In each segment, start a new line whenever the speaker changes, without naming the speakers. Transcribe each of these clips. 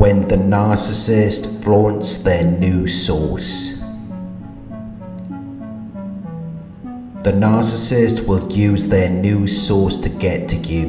when the narcissist flaunts their new source. The narcissist will use their new source to get to you,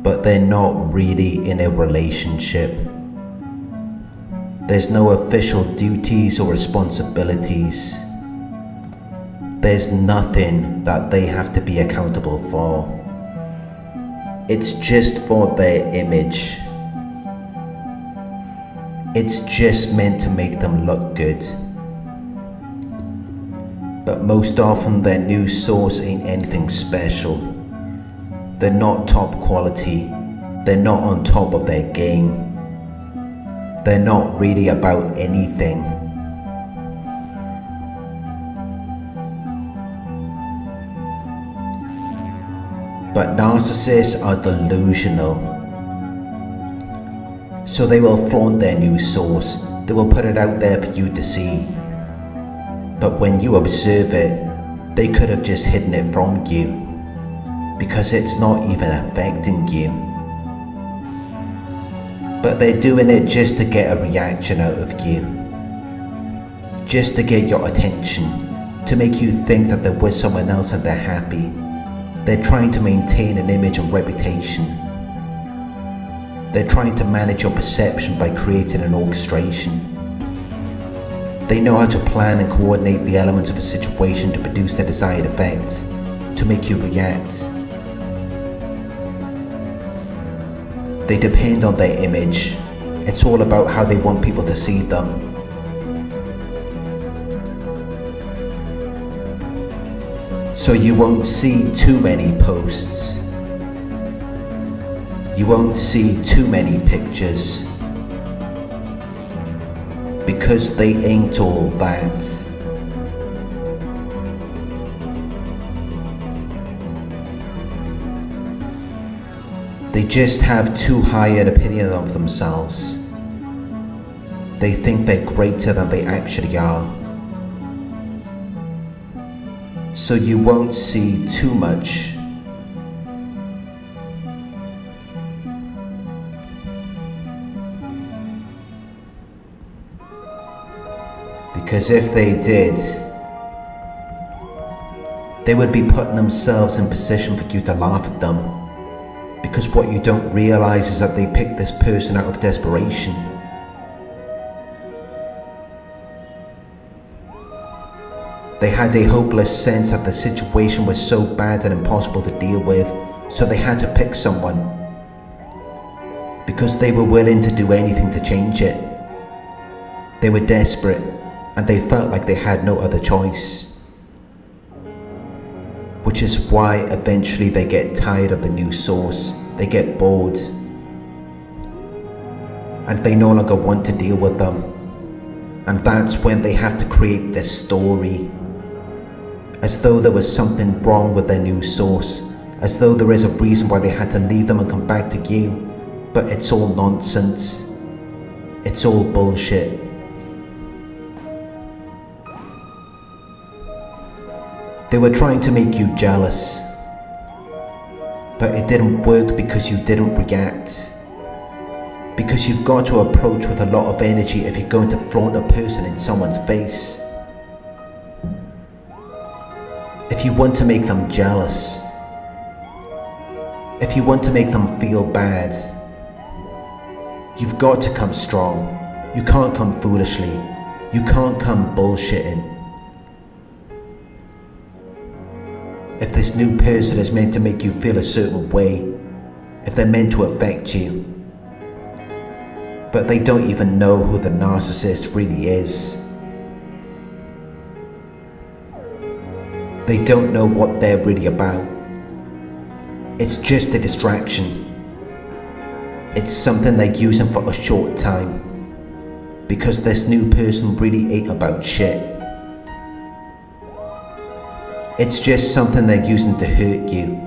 but they're not really in a relationship. There's no official duties or responsibilities. There's nothing that they have to be accountable for. It's just for their image. It's just meant to make them look good. But most often their new source ain't anything special. They're not top quality. They're not on top of their game. They're not really about anything. But narcissists are delusional. So they will flaunt their new source. They will put it out there for you to see. But when you observe it, they could have just hidden it from you, because it's not even affecting you. But they're doing it just to get a reaction out of you. Just to get your attention, to make you think that they're with someone else and they're happy. They're trying to maintain an image and reputation. They're trying to manage your perception by creating an orchestration. They know how to plan and coordinate the elements of a situation to produce their desired effect, to make you react. They depend on their image. It's all about how they want people to see them. So you won't see too many posts. You won't see too many pictures. Because they ain't all that. They just have too high an opinion of themselves. They think they're greater than they actually are. So you won't see too much. Because if they did, they would be putting themselves in position for you to laugh at them. Because what you don't realize is that they picked this person out of desperation. They had a hopeless sense that the situation was so bad and impossible to deal with, so they had to pick someone. Because they were willing to do anything to change it. They were desperate, and they felt like they had no other choice. Which is why eventually they get tired of the new source, they get bored, and they no longer want to deal with them. And that's when they have to create this story, as though there was something wrong with their new source, as though there is a reason why they had to leave them and come back to you. But it's all nonsense. It's all bullshit. They were trying to make you jealous, but it didn't work because you didn't react. Because you've got to approach with a lot of energy if you're going to flaunt a person in someone's face. If you want to make them jealous, if you want to make them feel bad, you've got to come strong. You can't come foolishly. You can't come bullshitting. If this new person is meant to make you feel a certain way, if they're meant to affect you, but they don't even know who the narcissist really is. They don't know what they're really about. It's just a distraction. It's something they're using for a short time, because this new person really ain't about shit. It's just something they're using to hurt you.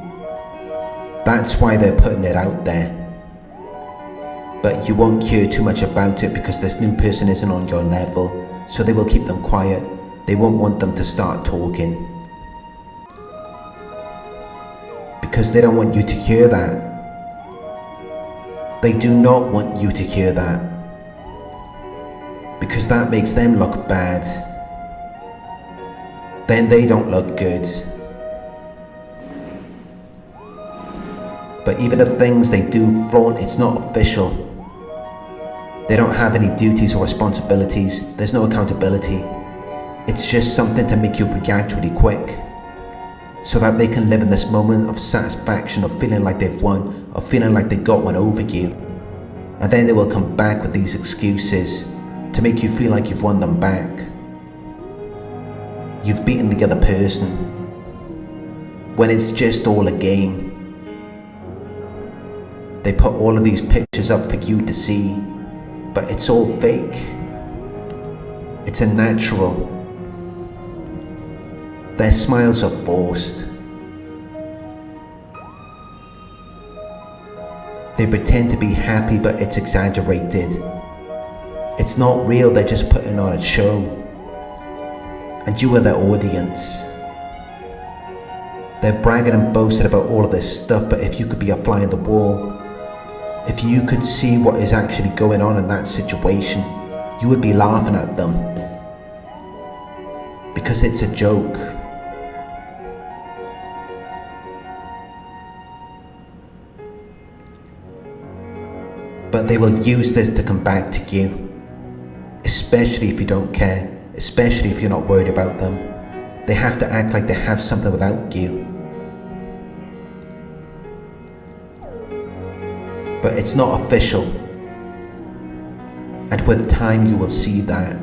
That's why they're putting it out there. But you won't hear too much about it because this new person isn't on your level, so they will keep them quiet. They won't want them to start talking. Because they don't want you to hear that. They do not want you to hear that, because that makes them look bad. Then they don't look good. But even the things they do flaunt, it's not official. They don't have any duties or responsibilities. There's no accountability. It's just something to make you react really quick, so that they can live in this moment of satisfaction, of feeling like they've won, of feeling like they got one over you. And then they will come back with these excuses to make you feel like you've won them back. You've beaten the other person, when it's just all a game. They put all of these pictures up for you to see, but it's all fake. It's unnatural. Their smiles are forced. They pretend to be happy, but it's exaggerated. It's not real, they're just putting on a show. And you are their audience. They're bragging and boasting about all of this stuff, but if you could be a fly on the wall, if you could see what is actually going on in that situation, you would be laughing at them. Because it's a joke. But they will use this to come back to you, especially if you don't care, especially if you're not worried about them. They have to act like they have something without you. But it's not official. And with time you will see that.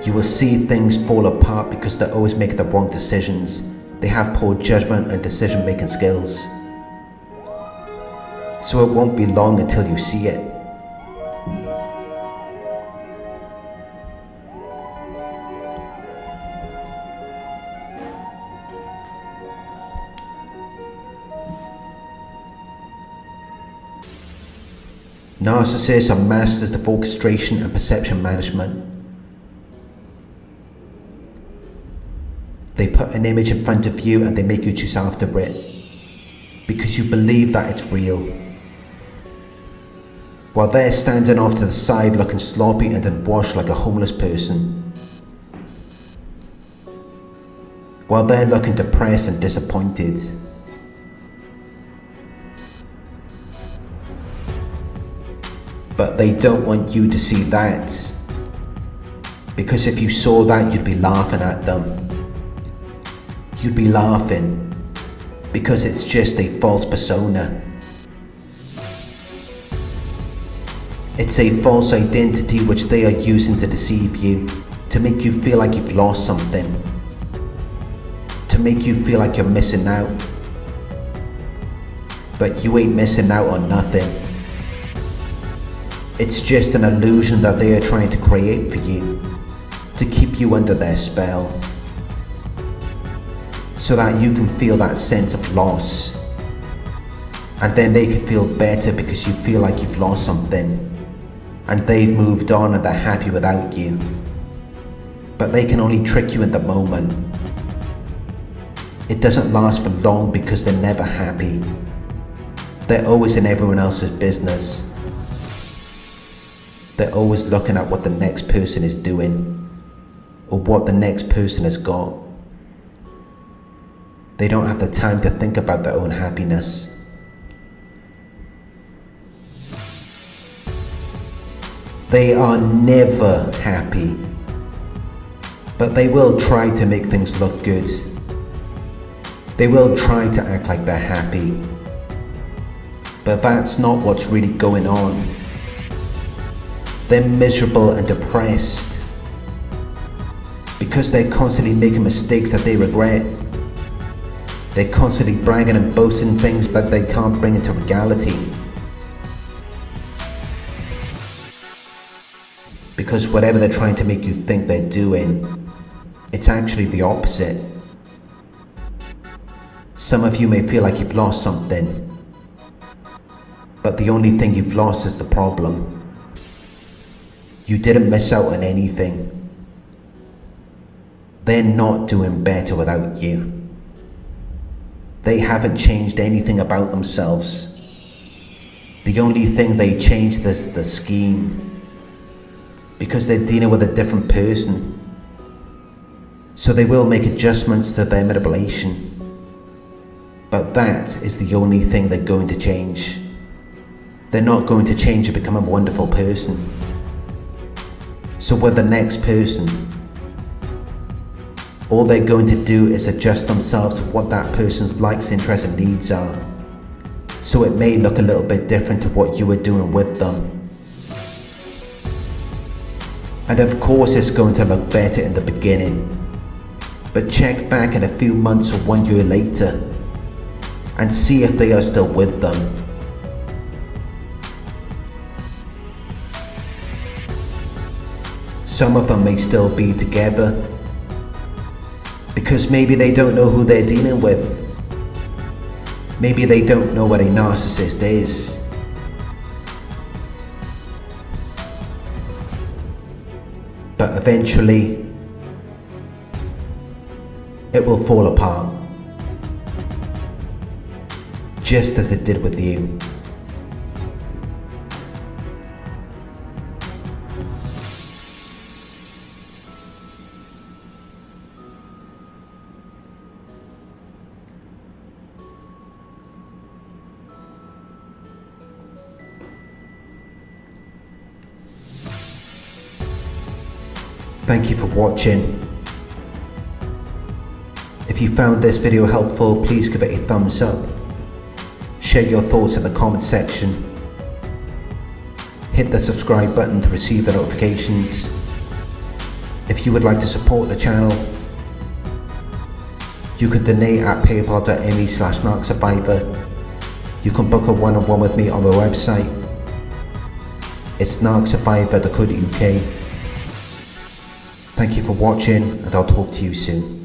You will see things fall apart because they always make the wrong decisions. They have poor judgment and decision making skills. So it won't be long until you see it. Narcissists are masters of orchestration and perception management. They put an image in front of you and they make you chase after it, because you believe that it's real. While they're standing off to the side looking sloppy and unwashed like a homeless person. While they're looking depressed and disappointed. But they don't want you to see that, because if you saw that, you'd be laughing at them. You'd be laughing because it's just a false persona. It's a false identity which they are using to deceive you, to make you feel like you've lost something, to make you feel like you're missing out. But you ain't missing out on nothing. It's just an illusion that they are trying to create for you, to keep you under their spell, so that you can feel that sense of loss. And then they can feel better because you feel like you've lost something, and they've moved on and they're happy without you. But they can only trick you in the moment. It doesn't last for long because they're never happy. They're always in everyone else's business. They're always looking at what the next person is doing, or what the next person has got. They don't have the time to think about their own happiness. They are never happy, but they will try to make things look good. They will try to act like they're happy, but that's not what's really going on. They're miserable and depressed because they're constantly making mistakes that they regret. They're constantly bragging and boasting things that they can't bring into reality. Because whatever they're trying to make you think they're doing, it's actually the opposite. Some of you may feel like you've lost something, but the only thing you've lost is the problem. You didn't miss out on anything. They're not doing better without you. They haven't changed anything about themselves. The only thing they changed is the scheme, because they're dealing with a different person. So they will make adjustments to their manipulation. But that is the only thing they're going to change. They're not going to change and become a wonderful person. So with the next person, all they're going to do is adjust themselves to what that person's likes, interests and needs are. So it may look a little bit different to what you were doing with them. And of course it's going to look better in the beginning. But check back in a few months or 1 year later and see if they are still with them. Some of them may still be together because maybe they don't know who they're dealing with. Maybe they don't know what a narcissist is. But eventually, it will fall apart, just as it did with you. Thank you for watching. If you found this video helpful, please give it a thumbs up. Share your thoughts in the comment section. Hit the subscribe button to receive the notifications. If you would like to support the channel, you can donate at paypal.me/narcsurvivor. You can book a one-on-one with me on my website. It's narcsurvivor.co.uk. Thank you for watching, and I'll talk to you soon.